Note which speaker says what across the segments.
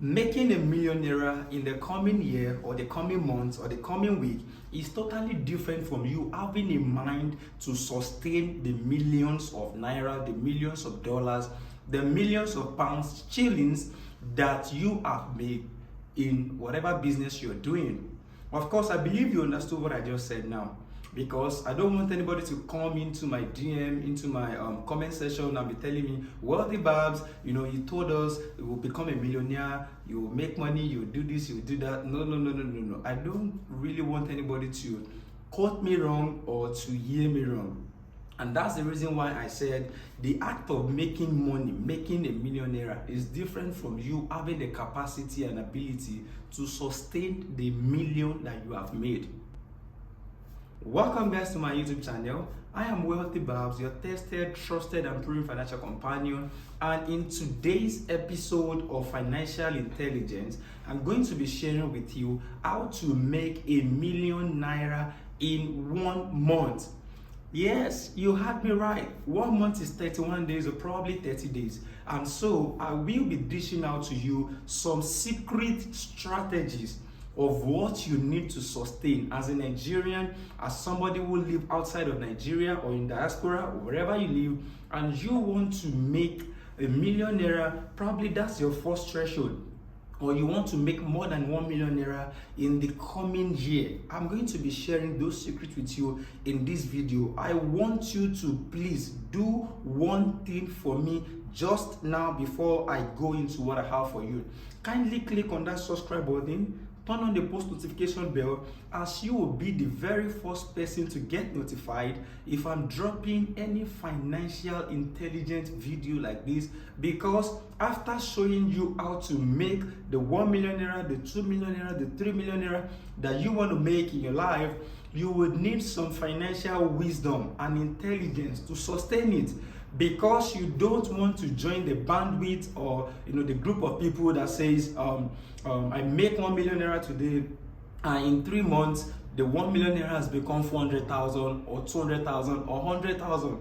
Speaker 1: Making a millionaire in the coming year or the coming months or the coming week is totally different from you having a mind to sustain the millions of naira, the millions of dollars, the millions of pounds, shillings that you have made in whatever business you're doing. Of course, I believe you understood what I just said now, because I don't want anybody to come into my DM, into my comment section and be telling me, Wealthy Babs, you told us you will become a millionaire, you will make money, you will do this, you will do that. No. I don't really want anybody to quote me wrong or to hear me wrong. And that's the reason why I said the act of making money, making a millionaire, is different from you having the capacity and ability to sustain the million that you have made. Welcome guys to my YouTube channel. I am Wealthy Babs, your tested, trusted and proven financial companion, and in today's episode of Financial Intelligence, I'm going to be sharing with you how to make a million naira in 1 month. Yes, you heard me right. 1 month is 31 days or probably 30 days. And so I will be dishing out to you some secret strategies of what you need to sustain as a Nigerian, as somebody who live outside of Nigeria or in diaspora or wherever you live, and you want to make a millionaire. Probably that's your first threshold, or you want to make more than 1 million naira in the coming year. I'm going to be sharing those secrets with you in this video. I want you to please do one thing for me just now before I go into what I have for you. Kindly click on that subscribe button, turn on the post notification bell, as you will be the very first person to get notified if I'm dropping any financial intelligence video like this. Because after showing you how to make the 1 million naira, the 2 million naira, the 3 million naira that you want to make in your life, you would need some financial wisdom and intelligence to sustain it. Because you don't want to join the bandwidth or the group of people that says I make 1 million naira today, and in 3 months the 1 million naira has become 400,000 or 200,000 or 100,000.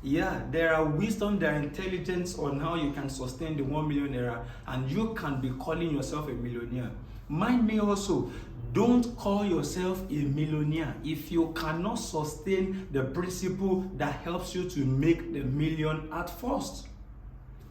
Speaker 1: Yeah, there are wisdom, there are intelligence on how you can sustain the 1 million naira, and you can be calling yourself a millionaire. Mind me also, don't call yourself a millionaire if you cannot sustain the principle that helps you to make the million at first.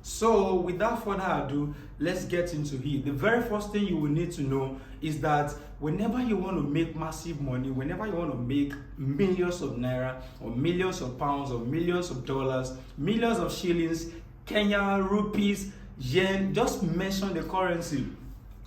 Speaker 1: So without further ado, let's get into it. The very first thing you will need to know is that whenever you want to make massive money, whenever you want to make millions of naira or millions of pounds or millions of dollars, millions of shillings, Kenya rupees, yen, just mention the currency,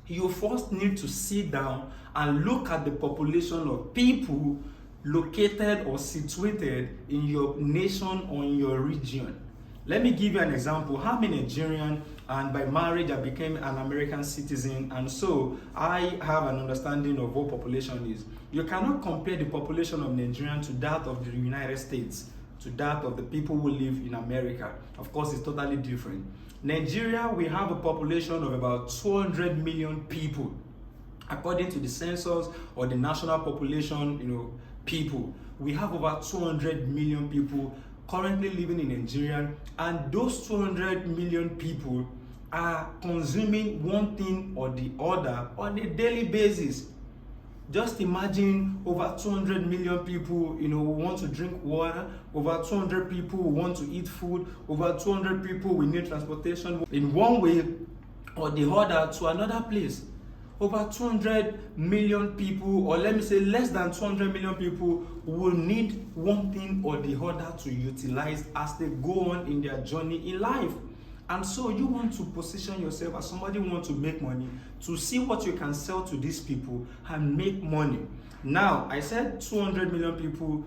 Speaker 1: you first need to sit down and look at the population of people located or situated in your nation or in your region. Let me give you an example. I'm a Nigerian, and by marriage I became an American citizen, and so I have an understanding of what population is. You cannot compare the population of Nigerian to that of the United States, to that of the people who live in America. Of course, it's totally different. Nigeria, we have a population of about 200 million people. According to the census or the national population, people, we have over 200 million people currently living in Nigeria, and those 200 million people are consuming one thing or the other on a daily basis. Just imagine over 200 million people, who want to drink water, over 200 people who want to eat food, over 200 people we need transportation in one way or the other to another place. Over 200 million people, or let me say less than 200 million people, will need one thing or the other to utilize as they go on in their journey in life. And so you want to position yourself as somebody who wants to make money, to see what you can sell to these people and make money. Now, I said 200 million people,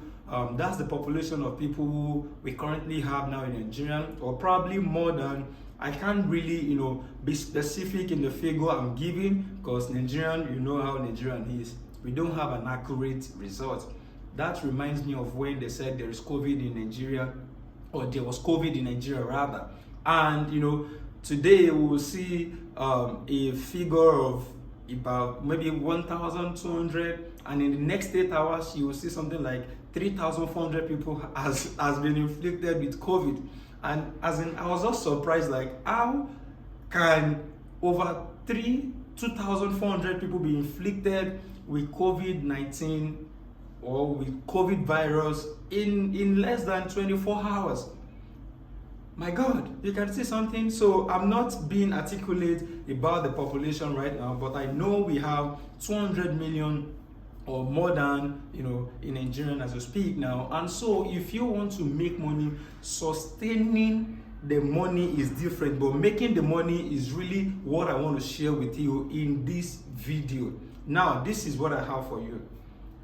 Speaker 1: that's the population of people who we currently have now in Nigeria, or probably more than. I can't really, be specific in the figure I'm giving, because Nigerian, you know how Nigerian is. We don't have an accurate result. That reminds me of when they said there is COVID in Nigeria, or there was COVID in Nigeria rather. And, today we will see a figure of about maybe 1,200, and in the next 8 hours you will see something like 3,400 people has been inflicted with COVID. And I was just surprised, like, how can over 2,400 people be inflicted with COVID-19 or with COVID virus in less than 24 hours. My God, you can see something. So I'm not being articulate about the population right now, but I know we have 200 million or more than, in Nigeria as we speak now. And so if you want to make money, sustaining the money is different, but making the money is really what I want to share with you in this video. Now, this is what I have for you.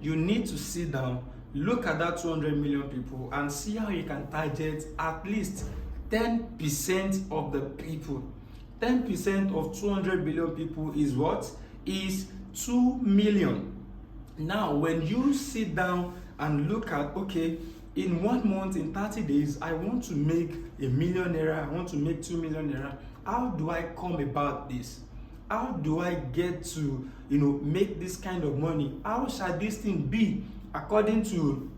Speaker 1: You need to sit down, look at that 200 million people and see how you can target at least 10% of the people. 10% of 200 billion people is what? Is 2 million. Now, when you sit down and look at, okay, in 1 month, in 30 days, I want to make $1 million, I want to make 2 million. How do I come about this? How do I get to, make this kind of money? How shall this thing be? According to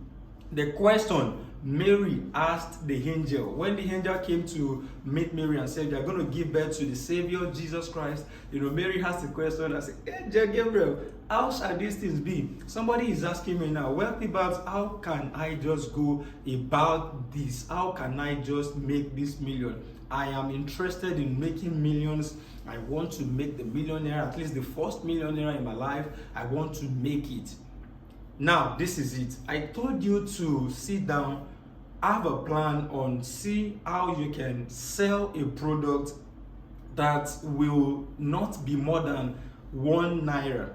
Speaker 1: the question Mary asked the angel, when the angel came to meet Mary and said, "You're going to give birth to the Savior, Jesus Christ." Mary asked the question and said, "Angel Gabriel, how shall these things be?" Somebody is asking me now, well, about how can I just go about this? How can I just make this million? I am interested in making millions. I want to make the millionaire, at least the first millionaire in my life. I want to make it. Now, this is it. I told you to sit down, have a plan on, see how you can sell a product that will not be more than 1 naira.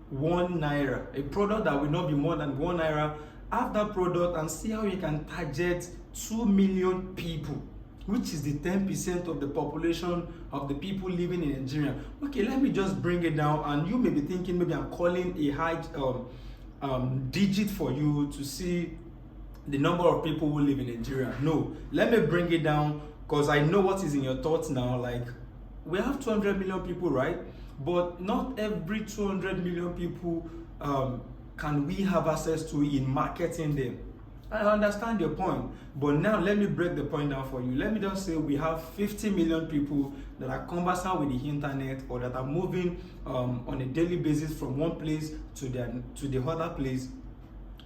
Speaker 1: 1 naira. A product that will not be more than 1 naira. Have that product and see how you can target 2 million people, which is the 10% of the population of the people living in Nigeria. Okay, let me just bring it down, and you may be thinking maybe I'm calling a high digit for you to see the number of people who live in Nigeria. No, let me bring it down, because I know what is in your thoughts now. Like, we have 200 million people, right? But not every 200 million people can we have access to in marketing them. I understand your point, but now let me break the point down for you. Let me just say we have 50 million people that are conversant with the internet, or that are moving on a daily basis from one place to the other place.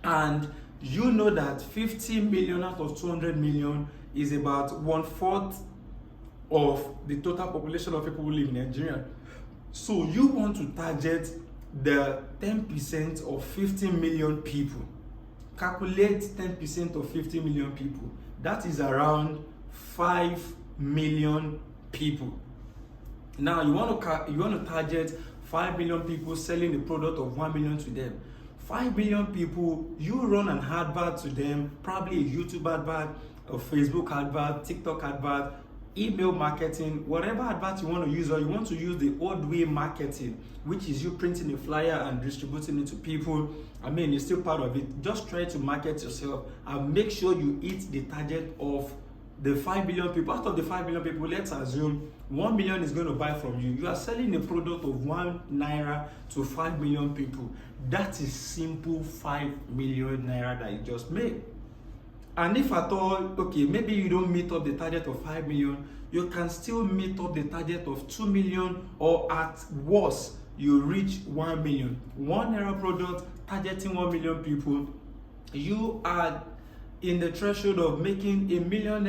Speaker 1: And you know that 50 million out of 200 million is about 1/4 of the total population of people who live in Nigeria. So you want to target the 10% of 50 million people. Calculate 10% of 50 million people. That is around 5 million people. Now you want to target 5 million people, selling the product of 1 million to them. 5 million people, you run an advert to them, probably a YouTube advert, a Facebook advert, TikTok advert, email marketing, whatever advert you want to use, or you want to use the old way marketing, which is you printing a flyer and distributing it to people. I mean, it's still part of it. Just try to market yourself and make sure you hit the target of the 5 billion people. Out of the 5 billion people, let's assume 1 million is going to buy from you. You are selling a product of 1 naira to 5 million people. That is simple 5 million naira that you just made. And if at all, okay, maybe you don't meet up the target of 5 million, you can still meet up the target of 2 million, or at worst, you reach 1 million. 1 naira product targeting 1 million people, you are in the threshold of making $1 million.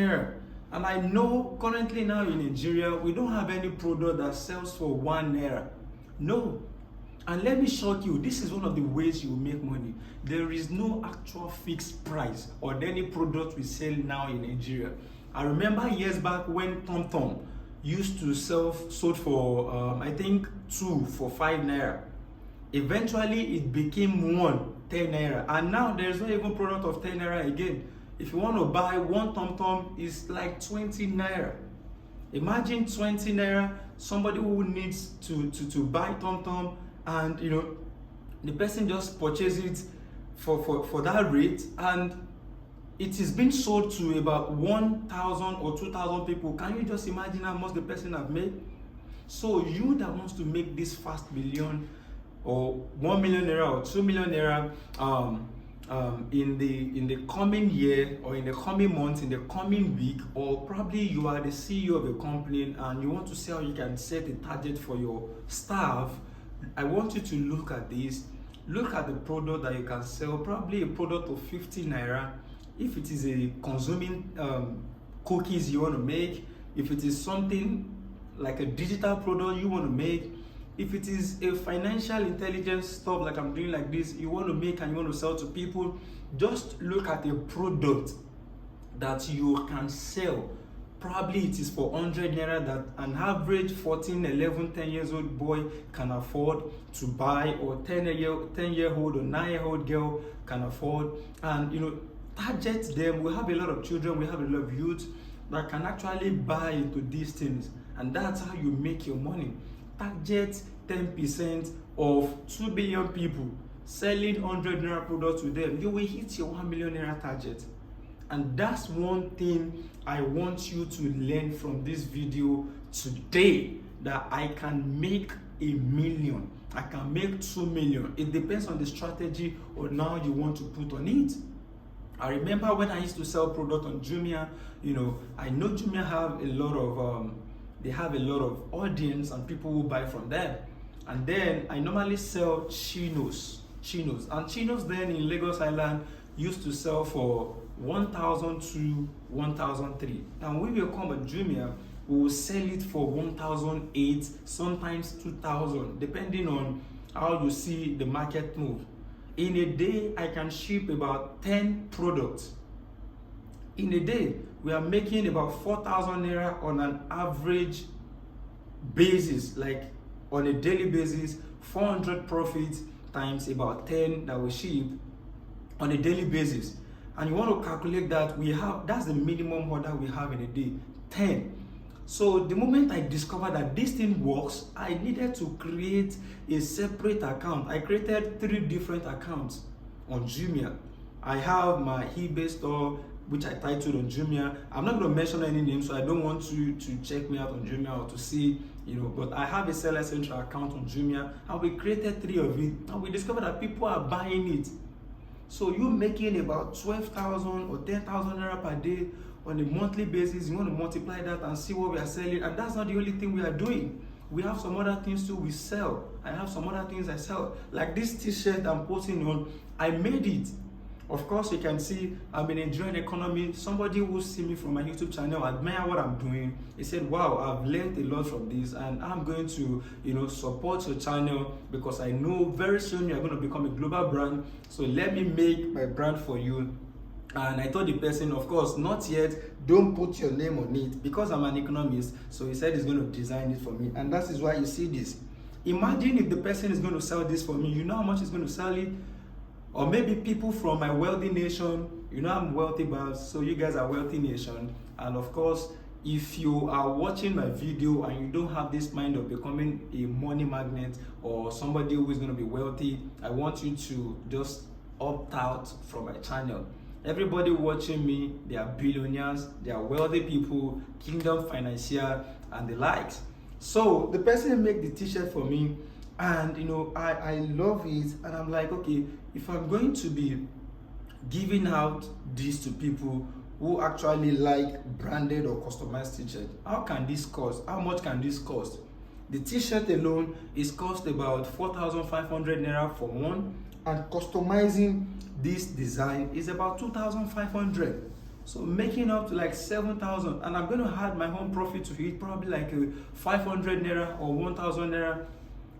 Speaker 1: And I know currently now in Nigeria, we don't have any product that sells for 1 naira. No. And let me shock you, this is one of the ways you will make money. There is no actual fixed price on any product we sell now in Nigeria. I remember years back when TomTom used to sold for, I think 2 for 5 naira. Eventually, it became 10 naira. And now there's not even product of 10 naira again. If you want to buy one TomTom, it's like 20 naira. Imagine 20 naira, somebody who needs to buy TomTom, and the person just purchases it for that rate, and it is being sold to about 1,000 or 2,000 people. Can you just imagine how much the person have made? So you that wants to make this fast million, or 1 million naira or 2 million naira, in the coming year, or in the coming months, in the coming week, or probably you are the CEO of a company and you want to see how you can set a target for your staff, I want you to look at this. Look at the product that you can sell, probably a product of 50 naira. If it is a consuming cookies you want to make, if it is something like a digital product you want to make, if it is a financial intelligence stuff like I'm doing like this, you want to make and you want to sell to people, just look at a product that you can sell. Probably it is for 100 naira that an average 14, 11, 10 years old boy can afford to buy, or 10-year-old or 9-year-old girl can afford. And target them. We have a lot of children, we have a lot of youth that can actually buy into these things, and that's how you make your money. Target 10% of 2 billion people, selling 100 naira products to them. You will hit your 1 million naira target. And that's one thing I want you to learn from this video today, that I can make 1 million, I can make 2 million. It depends on the strategy or now you want to put on it. I remember when I used to sell product on Jumia, I know Jumia have a lot of they have a lot of audience and people who buy from them. And then I normally sell chinos, and chinos then in Lagos Island used to sell for 1,000 to 1,003. And when we come at Jumia, we will sell it for 1,008, sometimes 2,000, depending on how you see the market move. In a day, I can ship about 10 products. In a day, we are making about 4,000 naira on an average basis, like on a daily basis, 400 profits times about 10 that we ship on a daily basis. And you want to calculate that that's the minimum order we have in a day, 10. So the moment I discovered that this thing works, I needed to create a separate account. I created 3 different accounts on Jumia. I have my eBay store, which I titled on Jumia. I'm not going to mention any names, so I don't want you to check me out on Jumia or to see, but I have a Seller Central account on Jumia, and we created 3 of it, and we discovered that people are buying it. So you're making about 12,000 or 10,000 naira per day on a monthly basis. You want to multiply that and see what we are selling. And that's not the only thing we are doing. We have some other things too we sell. I have some other things I sell. Like this t-shirt I'm putting on, I made it. Of course, you can see I'm in a Nigerian economy. Somebody who see me from my YouTube channel admire what I'm doing. He said, wow, I've learned a lot from this, and I'm going to, support your channel because I know very soon you're going to become a global brand. So let me make my brand for you. And I told the person, of course, not yet, don't put your name on it because I'm an economist. So he said he's going to design it for me. And that is why you see this. Imagine if the person is going to sell this for me, you know how much he's going to sell it? Or maybe people from my wealthy nation, I'm wealthy, but so you guys are wealthy nation. And of course, if you are watching my video and you don't have this mind of becoming a money magnet or somebody who is going to be wealthy, I want you to just opt out from my channel. Everybody watching me, they are billionaires, they are wealthy people, Kingdom Financial, and the likes. So the person make the t-shirt for me, and I love it, and I'm like, okay, if I'm going to be giving out this to people who actually like branded or customized t-shirt, how can this cost? How much can this cost? The t-shirt alone is cost about 4,500 naira for one, and customizing this design is about 2,500. So making up to like 7,000, and I'm going to add my own profit to it, probably like 500 naira or 1,000 naira.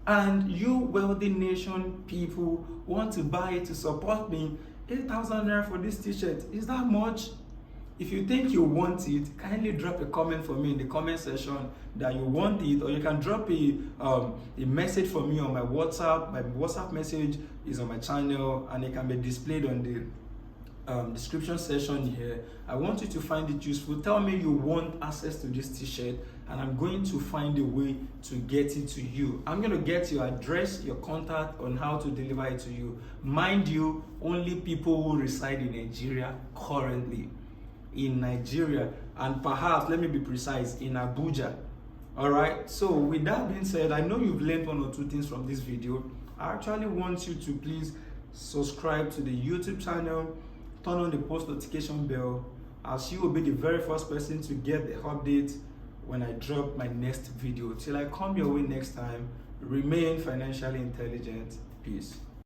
Speaker 1: And you wealthy nation people want to buy it to support me, 8,000 naira for this t-shirt. Is that much? If you think you want it, kindly drop a comment for me in the comment section that you want it, or you can drop a message for me on my WhatsApp. My WhatsApp message is on my channel, and it can be displayed on the description section here. I want you to find it useful. Tell me you want access to this t-shirt, and I'm going to find a way to get it to you. I'm going to get your address, your contact on how to deliver it to you. Mind you, only people who reside in Nigeria currently. In Nigeria, and perhaps, let me be precise, in Abuja. All right, so with that being said, I know you've learned 1 or 2 things from this video. I actually want you to please subscribe to the YouTube channel, turn on the post notification bell, as you will be the very first person to get the update when I drop my next video. Till I come your way next time, remain financially intelligent. Peace.